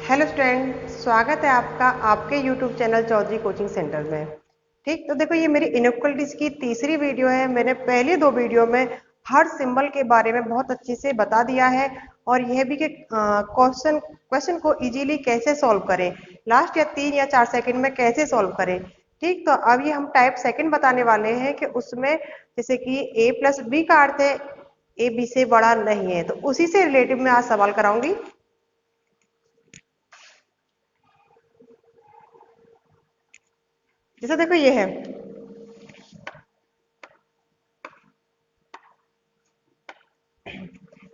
Hello student, स्वागत है आपका आपके YouTube channel Chaudhary coaching centre में। ठीक, तो देखो ये मेरी इनइक्वालिटीज की तीसरी वीडियो है। मैंने पहले दो वीडियो में हर सिंबल के बारे में बहुत अच्छे से बता दिया है और यह भी कि क्वेश्चन को इजीली कैसे सॉल्व करें, लास्ट या 3 या 4 सेकंड में कैसे सॉल्व करें। ठीक, तो अब ये हम टाइप सेकंड बताने वाले हैं कि उसमें जैसे कि a प्लस बी का अर्थ है ए बी से बड़ा नहीं है, तो उसी से रिलेटिव मैं आज सवाल कराऊंगी। जैसे देखो ये है,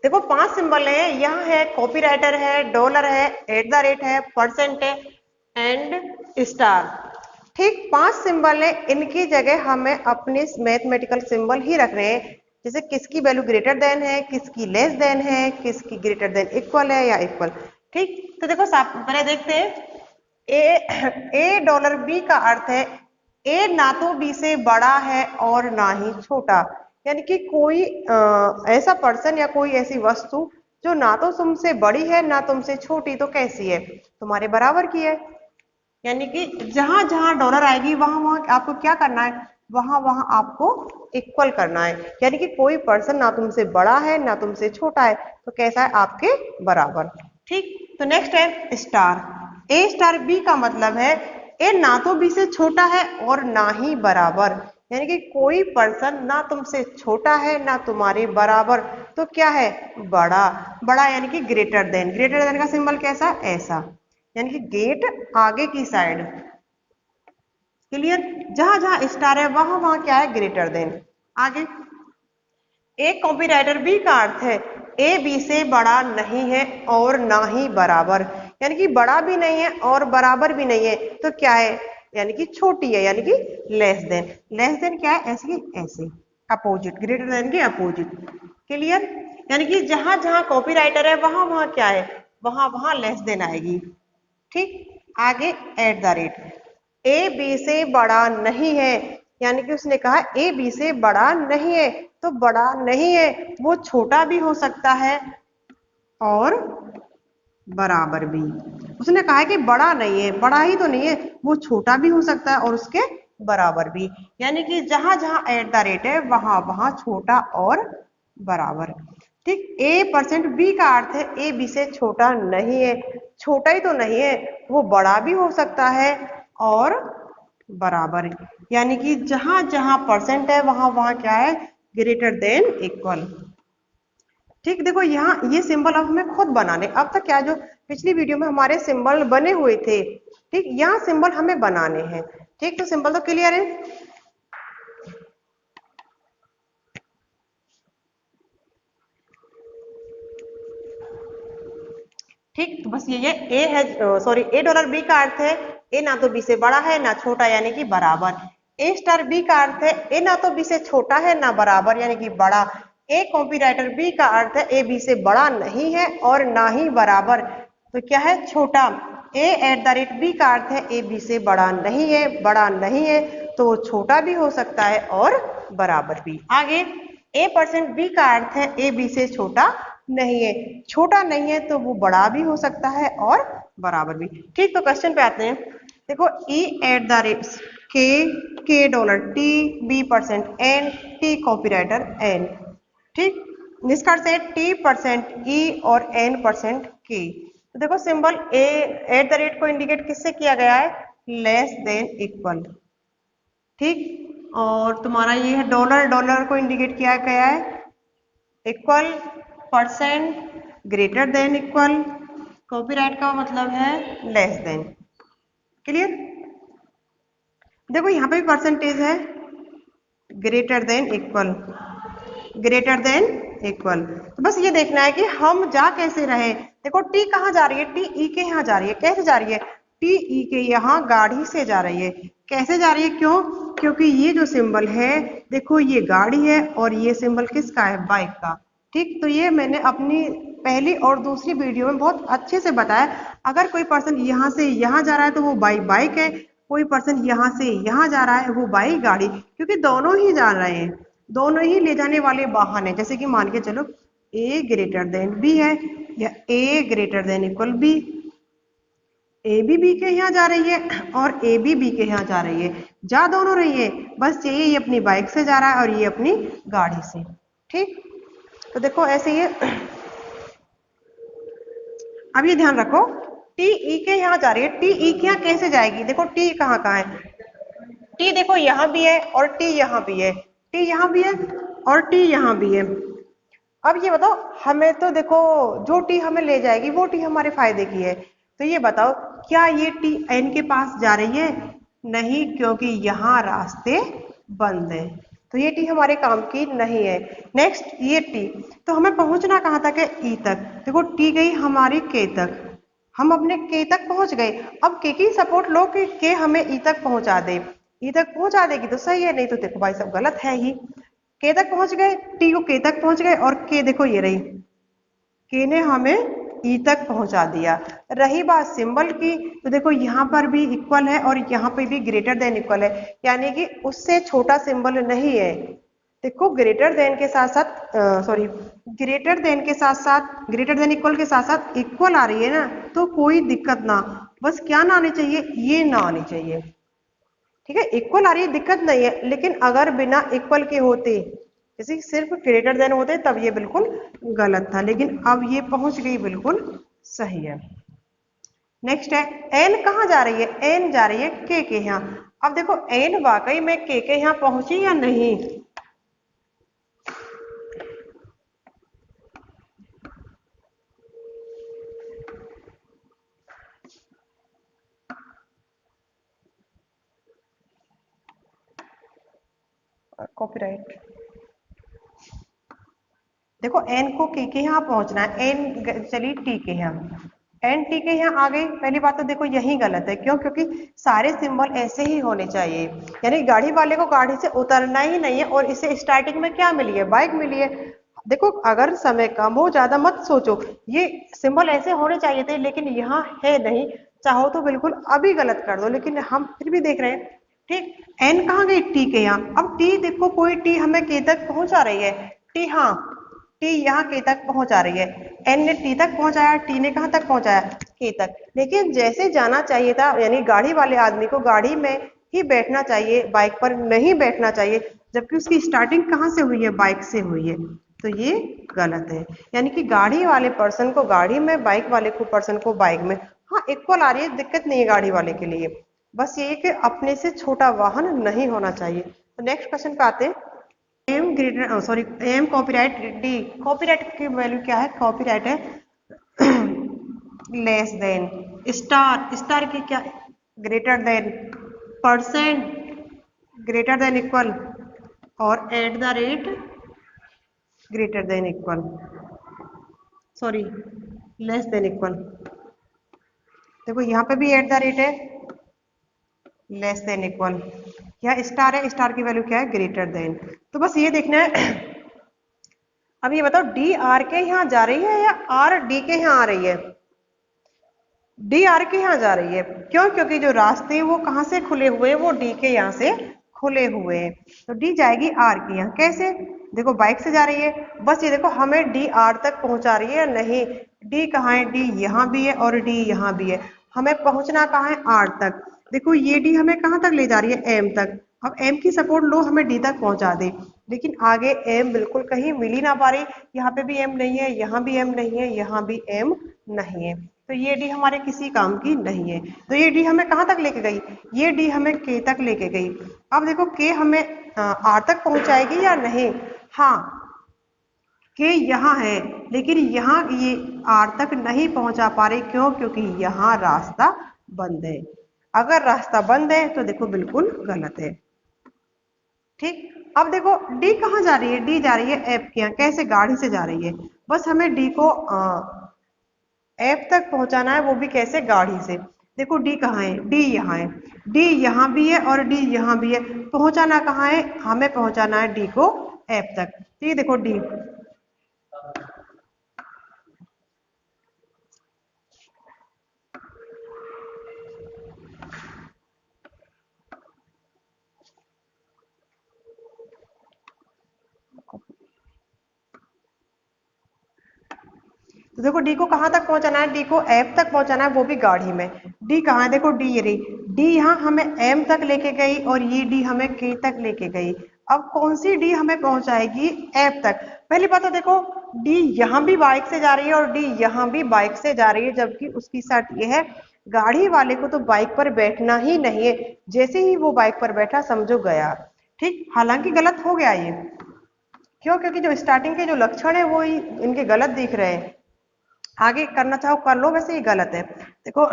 देखो 5 सिंबल है, यहाँ है कॉपीराइटर है, डॉलर है, एट द रेट है, परसेंट है एंड स्टार। ठीक, 5 सिंबल है, इनकी जगह हमें अपने मैथमेटिकल सिंबल ही रख रहे हैं। जैसे किसकी वैल्यू ग्रेटर देन है, किसकी लेस देन है, किसकी ग्रेटर देन इक्वल है या इक्वल। ठीक, तो देखो पहले देखते हैं। ए डॉलर बी का अर्थ है ए ना तो बी से बड़ा है और ना ही छोटा, यानी कि कोई ऐसा पर्सन या कोई ऐसी वस्तु जो ना तो तुमसे बड़ी है ना तुमसे छोटी, तो कैसी है, तुम्हारे बराबर की है। यानी कि जहां जहां डॉलर आएगी वहां वहां आपको क्या करना है, वहां वहां आपको इक्वल करना है। यानी कि कोई पर्सन ना तुमसे बड़ा है ना तुमसे छोटा है, तो कैसा है, आपके बराबर। ठीक, तो नेक्स्ट है स्टार। ए स्टार बी का मतलब है ए ना तो बी से छोटा है और ना ही बराबर, यानी कि कोई पर्सन ना तुमसे छोटा है ना तुम्हारे बराबर, तो क्या है, बड़ा। बड़ा यानी कि ग्रेटर देन का सिंबल कैसा, ऐसा, यानी कि गेट आगे की साइड। क्लियर, जहां जहां स्टार है वहां वहां क्या है, ग्रेटर देन। आगे एक कॉपीराइटर बी का अर्थ है ए बी से बड़ा नहीं है और ना ही बराबर, यानी कि बड़ा भी नहीं है और बराबर भी नहीं है, तो क्या है, यानी कि छोटी है, यानी कि लेस देन। लेस देन क्या है, ऐसे की ऐसे, अपोजिट, ग्रेटर देन के अपोजिट। क्लियर, यानी कि जहां जहां कॉपीराइटर है वहां वहां क्या है, वहां वहां लेस देन आएगी। ठीक, आगे at the rate. A B से बड़ा नहीं है, यानी कि उसने कहा ए बी से बड़ा नहीं है, तो बड़ा नहीं है वो छोटा भी हो सकता है और बराबर भी। उसने कहा है कि बड़ा नहीं है, बड़ा ही तो नहीं है, वो छोटा भी हो सकता है और उसके बराबर भी। यानी कि जहां जहां एट द रेट है वहां वहां छोटा और बराबर। ठीक, ए परसेंट बी का अर्थ है ए बी से छोटा नहीं है, छोटा ही तो नहीं है, वो बड़ा भी हो सकता है और बराबर। यानी कि जहां जहां परसेंट है वहां वहां क्या है, ग्रेटर देन इक्वल। ठीक, देखो यहाँ ये सिंबल अब हमें खुद बनाने, अब तक क्या जो पिछली वीडियो में हमारे सिंबल बने हुए थे, ठीक, यहाँ सिंबल हमें बनाने हैं। ठीक, तो सिंबल तो क्लियर है। ठीक, तो बस ये ए है, सॉरी, ए डॉलर बी का अर्थ है ए ना तो बी से बड़ा है ना छोटा, यानी कि बराबर। ए स्टार बी का अर्थ है ए ना तो बी से छोटा है ना बराबर, यानी कि बड़ा। ए कॉपीराइटर बी का अर्थ है ए बी से बड़ा नहीं है और ना ही बराबर, तो क्या है, छोटा। ए एट द रेट बी का अर्थ है ए बी से बड़ा नहीं है, बड़ा नहीं है तो छोटा भी हो सकता है और बराबर भी। आगे ए परसेंट बी का अर्थ है ए बी से छोटा नहीं है, छोटा नहीं है तो वो बड़ा भी हो सकता है और बराबर भी। ठीक, तो क्वेश्चन पे आते हैं। देखो E at the rate K dollar T, B percent N, T copywriter N. ठीक, निष्कर्ष है टी परसेंट ई और एन परसेंट के। तो देखो symbol A at the rate को इंडिकेट किससे किया गया है, लेस देन इक्वल। ठीक, और तुम्हारा ये है डॉलर, डॉलर को इंडिकेट किया गया है equal, percent, greater than equal, copyright का मतलब है लेस देन। क्लियर, देखो यहाँ पे भी परसेंटेज है, greater than equal, greater than equal. तो बस ये देखना है कि हम जा कैसे रहे। देखो टी कहाँ जा रही है, टी ई के यहाँ जा रही है, कैसे जा रही है, टी ई के यहाँ गाड़ी से जा रही है। कैसे जा रही है, क्यों, क्योंकि ये जो सिंबल है, देखो ये गाड़ी है और ये सिंबल किसका है, बाइक का। ठीक, तो ये मैंने अपनी पहली और दूसरी वीडियो में बहुत अच्छे से बताया। अगर कोई पर्सन यहाँ से यहाँ जा रहा है तो वो बाइक है, कोई पर्सन यहाँ से यहाँ जा रहा है वो बाई गाड़ी, क्योंकि दोनों ही जा रहे हैं, दोनों ही ले जाने वाले वाहन है। जैसे कि मान के चलो ए ग्रेटर देन बी है या ए ग्रेटर देन इक्वल बी, ए भी बी के यहाँ जा रही है और ए भी बी के यहाँ जा रही है, जा दोनों रही है, बस ये अपनी बाइक से जा रहा है और ये अपनी गाड़ी से। ठीक, तो देखो ऐसे ही अब ये ध्यान रखो, टी ई के यहाँ जा रही है, टी ई के यहाँ कैसे जाएगी? देखो टी कहाँ कहाँ है, टी देखो यहाँ भी है और टी यहाँ भी है, टी यहाँ भी है और टी यहाँ भी है। अब ये बताओ, हमें तो देखो जो टी हमें ले जाएगी वो टी हमारे फायदे की है, तो ये बताओ क्या ये टी एन के पास जा रही है? नहीं, क्योंकि यहाँ रास्ते बंद है, तो ये टी हमारे काम की नहीं है। नेक्स्ट ये टी, तो हमें पहुंचना कहाँ तक है? ई तक। देखो टी गई हमारी के तक, हम अपने के तक पहुंच गए। अब के की सपोर्ट लो कि के हमें ई तक पहुंचा दे, ई तक पहुंचा देगी तो सही है, नहीं तो देखो भाई सब गलत है ही। के तक पहुंच गए, टी को के तक पहुंच गए और के देखो ये रही, के ने हमें ई तक पहुंचा दिया। रही बात सिंबल की, तो देखो यहाँ पर भी इक्वल है और यहाँ पे भी ग्रेटर देन इक्वल है, यानी कि उससे छोटा सिंबल नहीं है। देखो ग्रेटर देन के साथ साथ सॉरी ग्रेटर देन के साथ साथ ग्रेटर देन इक्वल के साथ साथ इक्वल आ रही है ना, तो कोई दिक्कत ना, बस क्या ना आनी चाहिए? ये ना आनी चाहिए। ठीक है, इक्वल आ रही है दिक्कत नहीं है, लेकिन अगर बिना इक्वल के होते, जैसे सिर्फ ग्रेटर देन होते, तब ये बिल्कुल गलत था, लेकिन अब ये पहुंच गई बिल्कुल सही है। नेक्स्ट है एन कहाँ जा रही है? एन जा रही है के यहाँ। अब देखो एन वाकई में के यहाँ पहुंची या नहीं? कॉपीराइट, देखो एन को के यहाँ पहुंचना है, एन चली टी के यहाँ, एन टी के यहाँ आ गई। पहली बात तो देखो यही गलत है, क्यों? क्योंकि सारे सिंबल ऐसे ही होने चाहिए, यानी गाड़ी वाले को गाड़ी से उतरना ही नहीं है, और इसे स्टार्टिंग में क्या मिली है? बाइक मिली है। देखो अगर समय कम हो, ज्यादा मत सोचो, ये सिंबल ऐसे होने चाहिए थे, लेकिन यहाँ है नहीं। चाहो तो बिल्कुल अभी गलत कर दो, लेकिन हम फिर भी देख रहे हैं। ठीक, एन कहाँ गई? टी के यहाँ। अब टी देखो, कोई टी हमें के तक पहुंचा रही है, टी, हाँ टी यहाँ के तक पहुंचा रही है, एन ने टी तक पहुंचाया, टी ने कहाँ तक पहुंचाया? के तक। लेकिन जैसे जाना चाहिए था, यानी गाड़ी वाले आदमी को गाड़ी में ही बैठना चाहिए, बाइक पर नहीं बैठना चाहिए, जबकि उसकी स्टार्टिंग कहाँ से हुई है? बाइक से हुई है, तो ये गलत है। यानी कि गाड़ी वाले पर्सन को गाड़ी में, बाइक वाले को पर्सन को बाइक में, हाँ इक्वल आ रही है, दिक्कत नहीं है गाड़ी वाले के लिए, बस ये कि अपने से छोटा वाहन नहीं होना चाहिए। तो नेक्स्ट क्वेश्चन पे आते हैं। M greater sorry M copyright D, copyright की वैल्यू क्या है? कॉपीराइट है लेस देन, स्टार, स्टार की क्या? Greater than, percent, greater than equal, और at the rate, greater than equal, sorry less than equal. देखो यहाँ पे भी एट द रेट है, लेस देन इक्वल, यहाँ स्टार है, स्टार की वैल्यू क्या है? Greater than. तो बस ये देखना है। अब ये बताओ डी आर के यहाँ जा रही है या आर डी के यहाँ आ रही है? डी आर के यहाँ जा रही है, क्यों? क्योंकि जो रास्ते वो कहाँ से खुले हुए हैं? वो डी के यहाँ से खुले हुए हैं, तो डी जाएगी आर के यहाँ। कैसे? देखो बाइक से जा रही है, बस ये देखो हमें डी आर तक पहुंचा रही है या नहीं? डी कहाँ है? डी यहाँ भी है और डी यहाँ भी है, हमें पहुंचना कहाँ है? आर तक। देखो ये डी हमें कहाँ तक ले जा रही है? एम तक। अब एम की सपोर्ट लो, हमें डी तक पहुंचा दे, लेकिन आगे एम बिल्कुल कहीं मिल ही ना पा रही, यहाँ पे भी एम नहीं है, यहाँ भी एम नहीं है, यहाँ भी एम नहीं है, तो ये डी हमारे किसी काम की नहीं है। तो ये डी हमें कहाँ तक लेके गई? ये डी हमें के तक लेके गई। अब देखो के हमें आर तक पहुंचाएगी या नहीं? हाँ, के यहाँ है, लेकिन यहाँ ये आर तक नहीं पहुंचा पा रही, क्यों? क्योंकि यहाँ रास्ता बंद है। अगर रास्ता बंद है तो देखो बिल्कुल गलत है। ठीक, अब देखो डी कहाँ जा रही है? डी जा रही है एफ के यहाँ। कैसे? गाड़ी से जा रही है, बस हमें डी को एफ तक पहुंचाना है, वो भी कैसे? गाड़ी से। देखो डी कहाँ है? डी यहाँ है, डी यहाँ भी है और डी यहाँ भी है, पहुंचाना कहाँ है? हमें पहुंचाना है डी को एफ तक। तो ये देखो डी, तो देखो डी को कहाँ तक पहुंचाना है? डी को एफ तक पहुंचाना है, वो भी गाड़ी में, डी कहाँ है, देखो डी ये रही, डी यहाँ हमें एम तक लेके गई और ये डी हमें के तक लेके गई। अब कौन सी डी हमें पहुंचाएगी एफ तक। पहली बात तो देखो डी यहाँ भी बाइक से जा रही है और डी यहाँ भी बाइक से जा रही है, जबकि उसकी शर्त ये है गाड़ी वाले को तो बाइक पर बैठना ही नहीं है, जैसे ही वो बाइक पर बैठा समझो गया। ठीक, हालांकि गलत हो गया ये, क्यों, क्योंकि जो स्टार्टिंग के जो लक्षण है वो ही इनके गलत दिख रहे हैं। आगे करना चाहो कर लो, वैसे ही गलत है। देखो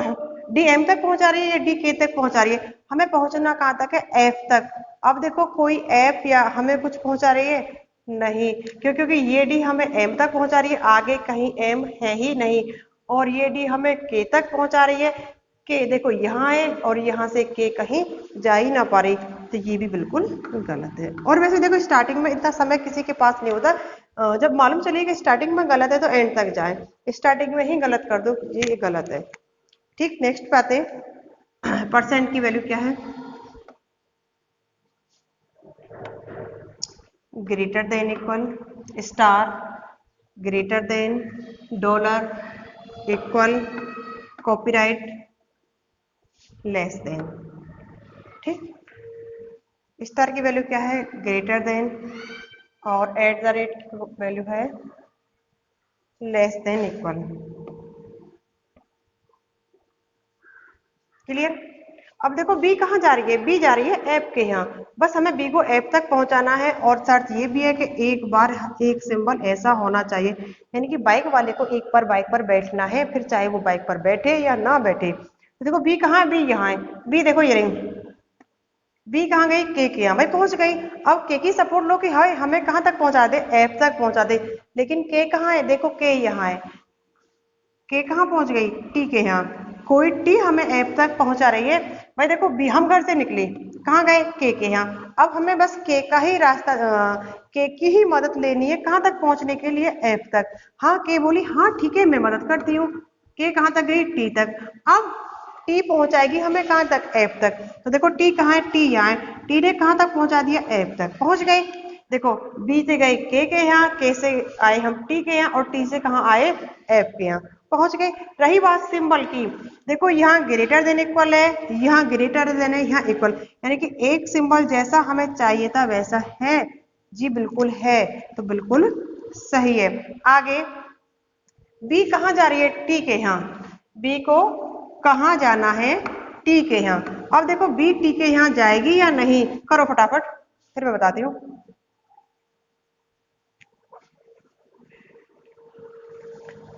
डी एम तक पहुंचा रही है, डी के तक पहुंचा रही है, हमें पहुंचना कहाँ तक है, एफ तक। अब देखो कोई एफ या हमें कुछ पहुंचा रही है नहीं, क्यों, क्योंकि ये डी हमें एम तक पहुंचा रही है, आगे कहीं एम है ही नहीं, और ये डी हमें के तक पहुंचा रही है, के देखो यहाँ है और यहाँ से के कहीं जा ही ना पा रही, तो ये भी बिल्कुल गलत है। और वैसे देखो स्टार्टिंग में इतना समय किसी के पास नहीं होता, जब मालूम चले कि स्टार्टिंग में गलत है तो एंड तक जाए, स्टार्टिंग में ही गलत कर दो, ये गलत है। ठीक, नेक्स्ट पे आते हैं, परसेंट की वैल्यू क्या है, greater than equal, star, greater than, dollar, equal, copyright, less then. ठीक, स्टार की वैल्यू क्या है, ग्रेटर देन, और एट द रेट की वैल्यू है लेस देन इक्वल। क्लियर। अब देखो बी कहाँ जा रही है, बी जा रही है एफ के यहाँ, बस हमें बी को एफ तक पहुंचाना है, और शर्त ये भी है कि एक बार एक सिंबल ऐसा होना चाहिए, यानी कि बाइक वाले को एक बार बाइक पर बैठना है, फिर चाहे वो बाइक पर बैठे या ना बैठे। तो देखो बी कहाँ है, बी यहाँ है, बी देखो ये रही, बी कहाँ गई, के यहाँ, भाई पहुंच गई। अब के की सपोर्ट लो कि हाय हमें कहाँ तक पहुंचा दे, एफ तक पहुंचा दे, लेकिन के कहाँ है, देखो के यहाँ है, के कहाँ पहुंच गई, टी के यहाँ, कोई टी हमें एफ तक पहुंचा रही है। भाई देखो बी हम घर से निकले, कहाँ गए, के यहाँ, अब हमें बस के का ही रास्ता, के की ही मदद लेनी है कहाँ तक पहुंचने के लिए, एफ तक। हाँ के बोली हाँ ठीक है मैं मदद करती हूँ, के कहाँ तक गई, टी तक। अब टी पहुंचाएगी हमें कहाँ तक, एफ तक। तो देखो टी कहाँ है, टी यहाँ है, टी ने कहाँ तक पहुंचा दिया, एफ तक, पहुंच गए। देखो बी से गए के यहाँ, के से आए हम टी के यहाँ, और टी से कहाँ आए, एफ के यहाँ, पहुंच गए। रही बात सिंबल की, देखो यहाँ ग्रेटर देन इक्वल है, यहाँ ग्रेटर देन है, यहाँ इक्वल, यानी कि एक सिंबल जैसा हमें चाहिए था वैसा है जी, बिल्कुल है, तो बिल्कुल सही है। आगे बी कहाँ जा रही है, टी के यहाँ, बी को कहाँ जाना है, टी के यहाँ। अब देखो बी टी के यहाँ जाएगी या नहीं, करो फटाफट फिर मैं बताती हूँ।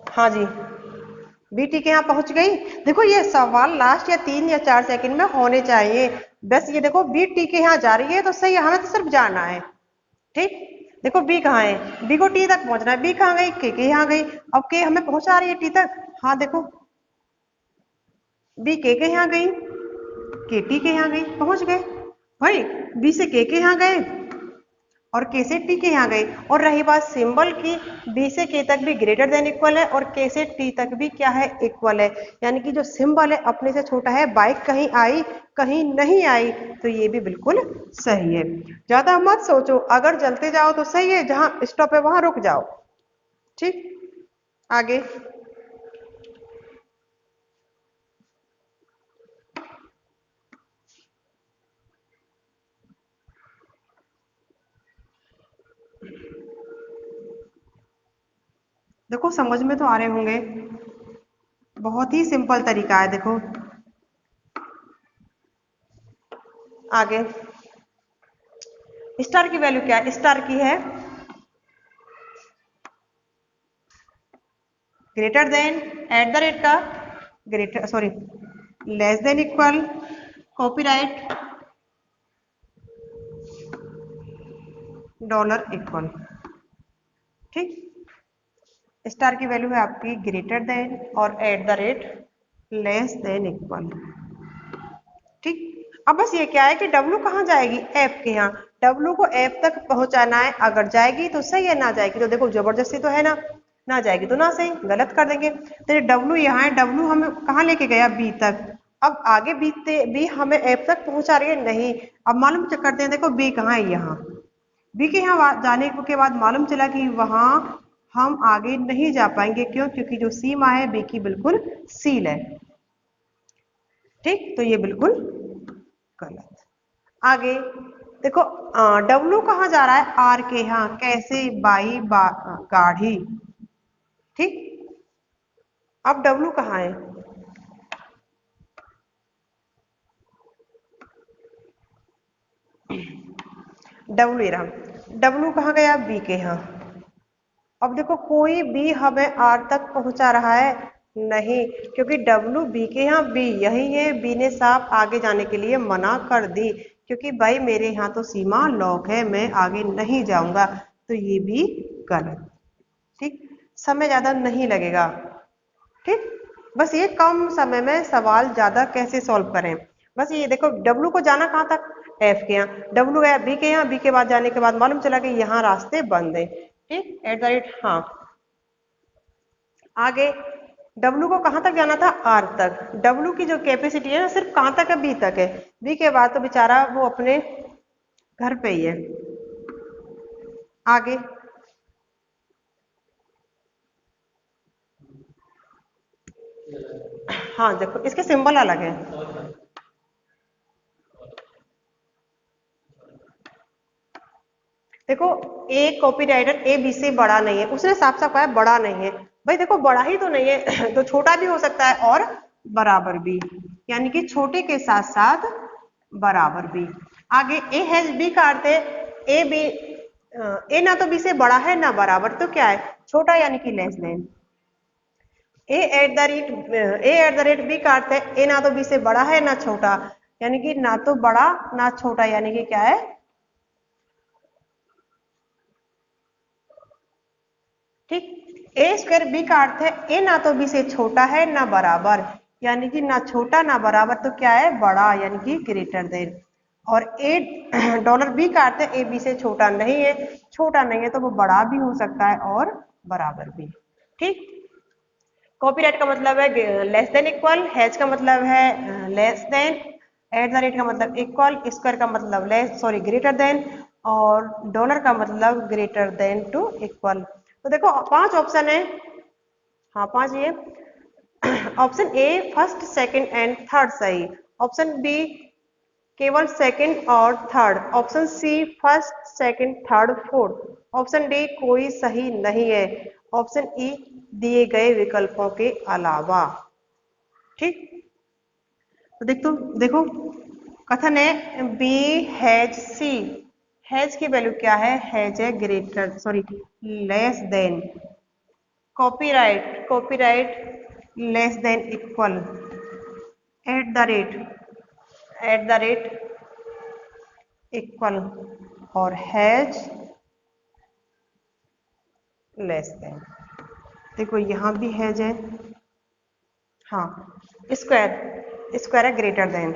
हाँ जी, बी टी के यहाँ पहुंच गई। देखो ये सवाल लास्ट या 3 या 4 सेकंड में होने चाहिए, बस ये देखो बी टी के यहाँ जा रही है तो सही है, हमें तो सिर्फ जाना है। ठीक, देखो बी कहाँ है, बी को टी तक पहुंचना है, बी कहाँ गई, के यहाँ गई, अब के हमें पहुंचा रही है टी तक। हाँ देखो बी के यहाँ गई, के टी के यहाँ गई, पहुंच गए। भाई बी से के यहाँ गए और के से टी के यहाँ गए। और रही बात सिंबल की, बी से के तक भी ग्रेटर देन इक्वल है और के से टी तक भी क्या है, इक्वल है, यानी कि जो सिंबल है अपने से छोटा है, बाइक कहीं आई कहीं नहीं आई, तो ये भी बिल्कुल सही है। ज्यादा मत सोचो, अगर चलते जाओ तो सही है, जहां स्टॉप है वहां रुक जाओ। ठीक, आगे देखो समझ में तो आ रहे होंगे, बहुत ही सिंपल तरीका है। देखो आगे स्टार की वैल्यू क्या है, स्टार की है greater than, at the rate का greater, sorry less than equal, copyright, dollar equal. ठीक, स्टार की वैल्यू है आपकी ग्रेटर देन और at the rate less than equal. ठीक, अब बस ये क्या है कि W कहाँ जाएगी, F के यहाँ, W को F तक पहुंचाना है, अगर जाएगी तो सही है, ना जाएगी तो देखो जबरदस्ती तो है ना जाएगी तो ना सही, गलत कर देंगे। तो W यहाँ है, W हमें कहाँ लेके गया, B तक। अब आगे B हमें F तक पहुंचा रही है नहीं। अब मालूम करते हैं, देखो B कहाँ है, यहाँ B के यहाँ जाने के बाद मालूम चला कि वहां हम आगे नहीं जा पाएंगे, क्यों, क्योंकि जो सीमा है B की बिल्कुल सील है। ठीक, तो ये बिल्कुल गलत। आगे देखो, डब्लू कहाँ जा रहा है? आर के यहाँ। कैसे? बाई गाढ़ी। ठीक, अब डब्लू कहाँ है? डब्लू रहा। डब्लू कहाँ गया? बी के यहाँ। अब देखो, कोई बी हमें आर तक पहुंचा रहा है? नहीं, क्योंकि डब्लू बी के यहाँ बी यही है। बी ने साफ आगे जाने के लिए मना कर दी, क्योंकि भाई मेरे यहाँ तो सीमा लॉक है, मैं आगे नहीं जाऊंगा। तो ये भी गलत। ठीक, समय ज्यादा नहीं लगेगा। ठीक, बस ये कम समय में सवाल ज्यादा कैसे सॉल्व करें। बस ये देखो, डब्लू को जाना कहाँ तक? एफ के यहाँ। डब्लू गया बी के यहाँ, बी के बाद जाने के बाद मालूम चला कि यहाँ रास्ते बंद है। ठीक, एट द रेट। हाँ, आगे डब्लू को कहाँ तक जाना था? आर तक। डब्लू की जो कैपेसिटी है ना, सिर्फ कहाँ तक है? बी तक है। बी के बाद तो बेचारा वो अपने घर पे ही है। आगे हाँ, देखो इसके सिंबल अलग है। देखो, ए कॉपीराइटर ए बी से बड़ा नहीं है, उसने साफ साफ कहा है बड़ा नहीं है। भाई देखो, बड़ा ही तो नहीं है तो छोटा भी हो सकता है और बराबर भी, यानी कि छोटे के साथ साथ बराबर भी। आगे ए हैज बी का अर्थ है ए बी, ए ना तो बी से बड़ा है ना बराबर, तो क्या है? छोटा, यानी कि less than. A at the rate B का अर्थ है ए ना तो बी से बड़ा है ना छोटा, यानी कि ना तो बड़ा ना छोटा, यानी कि क्या है? ठीक, ए स्क्वायर बी का अर्थ है ए ना तो बी से छोटा है ना बराबर, यानी कि ना छोटा ना बराबर, तो क्या है? बड़ा, यानी कि ग्रेटर देन। और ए डॉलर बी का अर्थ है ए बी से छोटा नहीं है। छोटा नहीं है तो वो बड़ा भी हो सकता है और बराबर भी। ठीक, कॉपीराइट का मतलब है लेस देन इक्वल, हैज का मतलब है less then, at the rate का मतलब इक्वल, स्क्वायर का मतलब लेस सॉरी ग्रेटर देन, और डॉलर का मतलब ग्रेटर देन टू इक्वल। तो देखो 5 ऑप्शन है। हाँ, 5 ये। Option A first second and third सही। ऑप्शन बी केवल सेकंड और थर्ड। Option C first second third fourth. Option D कोई सही नहीं है। ऑप्शन ई दिए गए विकल्पों के अलावा। ठीक, तो देखो कथन है बी हैज सी। हैज की वैल्यू क्या है? हैज है greater sorry less than. Copyright less than equal, at the rate equal, और हैज लेस देन। देखो यहाँ भी हैज है। हाँ, स्क्वायर स्क्वायर है ग्रेटर देन।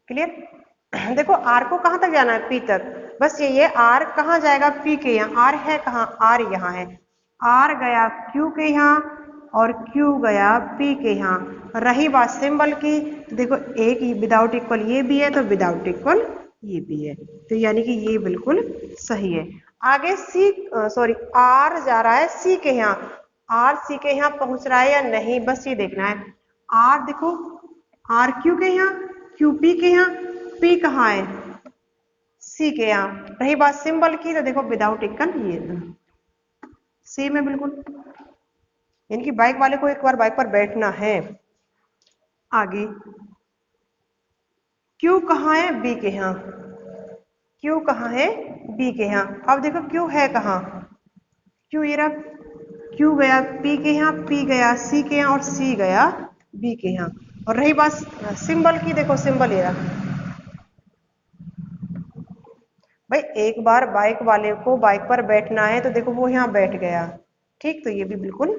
क्लियर? देखो आर को कहां तक जाना है? पी तक। बस ये आर कहां जाएगा? पी के यहाँ। आर है कहां? आर यहाँ है। आर गया क्यू के यहाँ और क्यू गया पी के यहाँ। रही बात सिंबल की, देखो एक विदाउट इक्वल ये भी है तो विदाउट इक्वल ये भी है, तो यानी कि ये बिल्कुल सही है। आगे सी सॉरी आर जा रहा है सी के यहाँ। आर सी के यहाँ पहुंच रहा है या नहीं, बस ये देखना है। आर देखो, आर क्यू के यहाँ, क्यू पी के यहाँ, पी कहाँ है? सी के यहाँ। रही बात सिंबल की, तो देखो विदाउट इक्वल ये सेम है बिल्कुल, यानी कि बाइक वाले को एक बार बाइक पर बैठना है। आगे क्यू कहाँ है? बी के यहाँ। क्यू कहाँ है? बी के यहाँ। अब देखो क्यू है कहाँ? क्यू ये रहा। क्यू गया पी के यहाँ, पी गया सी के यहाँ और सी गया बी के यहाँ। और रही बात सिंबल की, देखो सिंबल ये रहा। भाई एक बार बाइक वाले को बाइक पर बैठना है तो देखो वो यहाँ बैठ गया। ठीक, तो ये भी बिल्कुल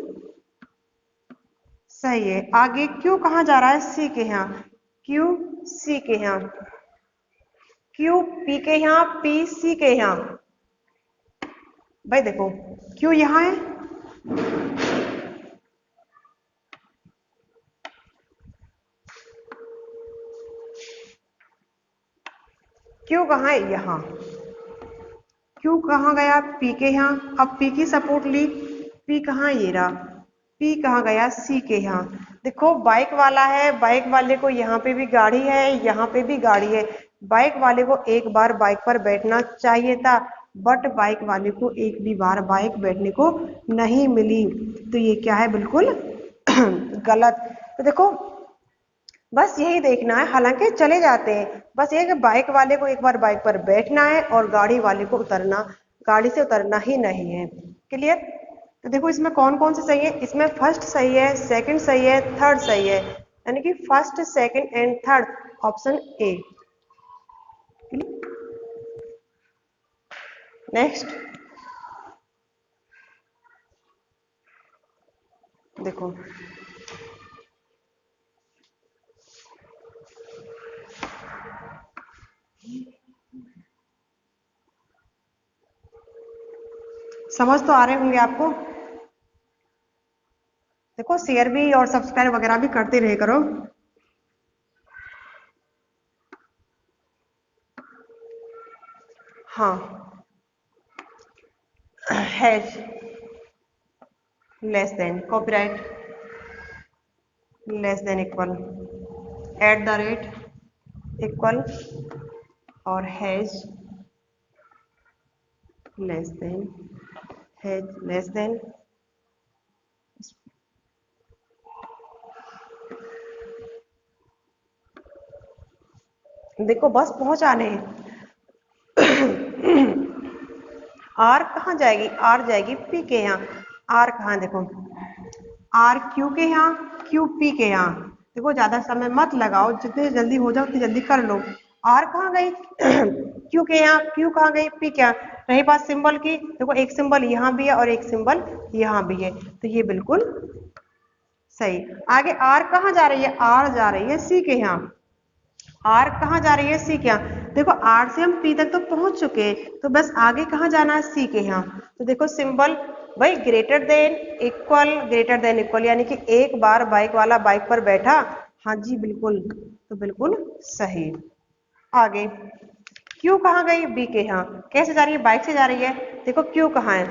सही है। आगे क्यू कहाँ जा रहा है? सी के यहाँ। क्यू सी के यहाँ। क्यू पी के यहाँ, पी सी के यहाँ। भाई देखो क्यू यहाँ है, क्यू कहाँ है, यहाँ। क्यू कहाँ गया, पी के यहाँ। अब पी की सपोर्ट ली, पी कहाँ, ये रहा। पी कहाँ गया, सी के यहाँ। देखो बाइक वाला है, बाइक वाले को यहाँ पे भी गाड़ी है, यहाँ पे भी गाड़ी है। बाइक वाले को एक बार बाइक पर बैठना चाहिए था, बट बाइक वाले को एक भी बार बाइक बैठने को नहीं मिली। तो ये क्या है, बिल्कुल गलत। तो देखो बस यही देखना है, हालांकि चले जाते हैं, बस ये कि बाइक वाले को एक बार बाइक पर बैठना है और गाड़ी वाले को उतरना, गाड़ी से उतरना ही नहीं है। क्लियर। तो देखो इसमें कौन कौन से सही है, इसमें फर्स्ट सही है, सेकंड सही है, थर्ड सही है, यानी कि first second and third, option A. Next देखो, समझ तो आ रहे होंगे आपको। देखो शेयर भी और सब्सक्राइब वगैरह भी करते रहे करो। हाँ, hash less than, copyright less than equal, at the rate equal, और hash less than, hash less than. देखो बस पहुंचाने आर कहाँ जाएगी, आर जाएगी पी के यहाँ। आर कहाँ, देखो आर क्यू के यहाँ, क्यू पी के यहाँ। देखो ज्यादा समय मत लगाओ, जितने जल्दी हो जाओ उतनी जल्दी कर लो। आर कहाँ गई क्यू के यहाँ, क्यू कहाँ गई पी के यहाँ। रही बात सिंबल की, देखो एक सिंबल यहाँ भी है और एक सिंबल यहाँ भी है, तो ये बिल्कुल सही। आगे आर कहाँ जा रही है, आर जा रही है सी के यहाँ। आर कहाँ जा रही है, सी के यहाँ। देखो आर से हम पी तक तो पहुंच चुके हैं, तो बस आगे कहाँ जाना है, सी के यहाँ। तो देखो सिंबल भाई greater than equal, greater than equal, यानी कि एक बार बाइक वाला बाइक पर बैठा। हाँ जी बिल्कुल, तो बिल्कुल सही। आगे क्यू कहाँ गई, बी के यहाँ। कैसे जा रही है, बाइक से जा रही है। देखो क्यू कहाँ है,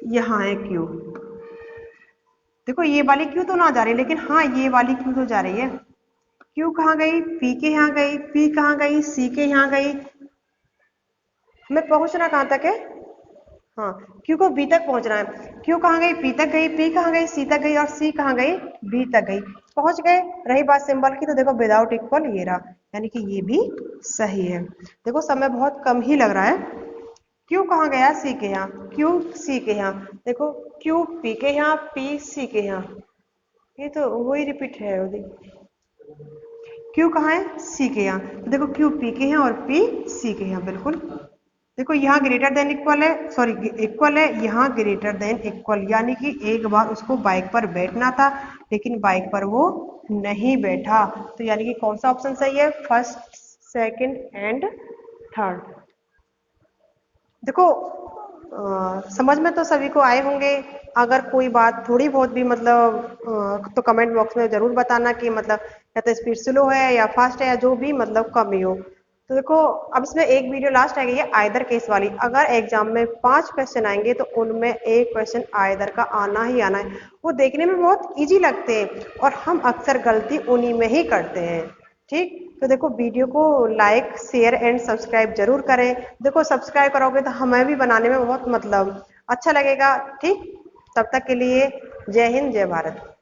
यहाँ है क्यू। देखो ये वाली क्यू तो ना जा रही, लेकिन हाँ ये वाली क्यू तो जा रही है। क्यू कहाँ गई, पी के यहाँ गई, पी कहाँ गई, सी के यहाँ गई। हमें पहुंचना कहाँ तक है, हाँ क्यू को बी तक पहुंचना है। क्यू कहाँ गई, पी तक गई, पी कहाँ गई, सी तक गई, और सी कहाँ गई, बी तक गई। पहुंच गए। रही बात सिंबल की, तो देखो विदाउट इक्वल ये रहा, यानी कि ये भी सही है। देखो समय बहुत कम ही लग रहा है। क्यू कहाँ गया, सी के यहाँ, क्यू सी के यहाँ। देखो क्यू पी के यहाँ, पी सी के यहाँ, ये तो वही रिपीट है। क्यू कहाँ है, सी के यहाँ। तो देखो क्यू पी के यहाँ और पी सी के यहाँ, बिल्कुल। देखो यहाँ ग्रेटर देन इक्वल है, सॉरी इक्वल है, यहाँ ग्रेटर देन इक्वल, यानी कि एक बार उसको बाइक पर बैठना था, लेकिन बाइक पर वो नहीं बैठा। तो यानी कि कौन सा ऑप्शन सही है, फर्स्ट सेकंड एंड थर्ड। देखो समझ में तो सभी को आए होंगे। अगर कोई बात थोड़ी बहुत भी मतलब तो कमेंट बॉक्स में जरूर बताना कि मतलब या तो स्पीड स्लो है या फास्ट है, या जो भी मतलब कमी हो। तो देखो अब इसमें एक वीडियो लास्ट आएगी है आइदर केस वाली। अगर एग्जाम में 5 क्वेश्चन आएंगे तो उनमें एक क्वेश्चन आइदर का आना ही आना है। वो देखने में बहुत इजी लगते हैं और हम अक्सर गलती उन्हीं में ही करते हैं। ठीक, तो देखो वीडियो को लाइक शेयर एंड सब्सक्राइब जरूर करें। देखो सब्सक्राइब करोगे तो हमें भी बनाने में बहुत मतलब अच्छा लगेगा। ठीक, तब तक के लिए जय हिंद जय भारत।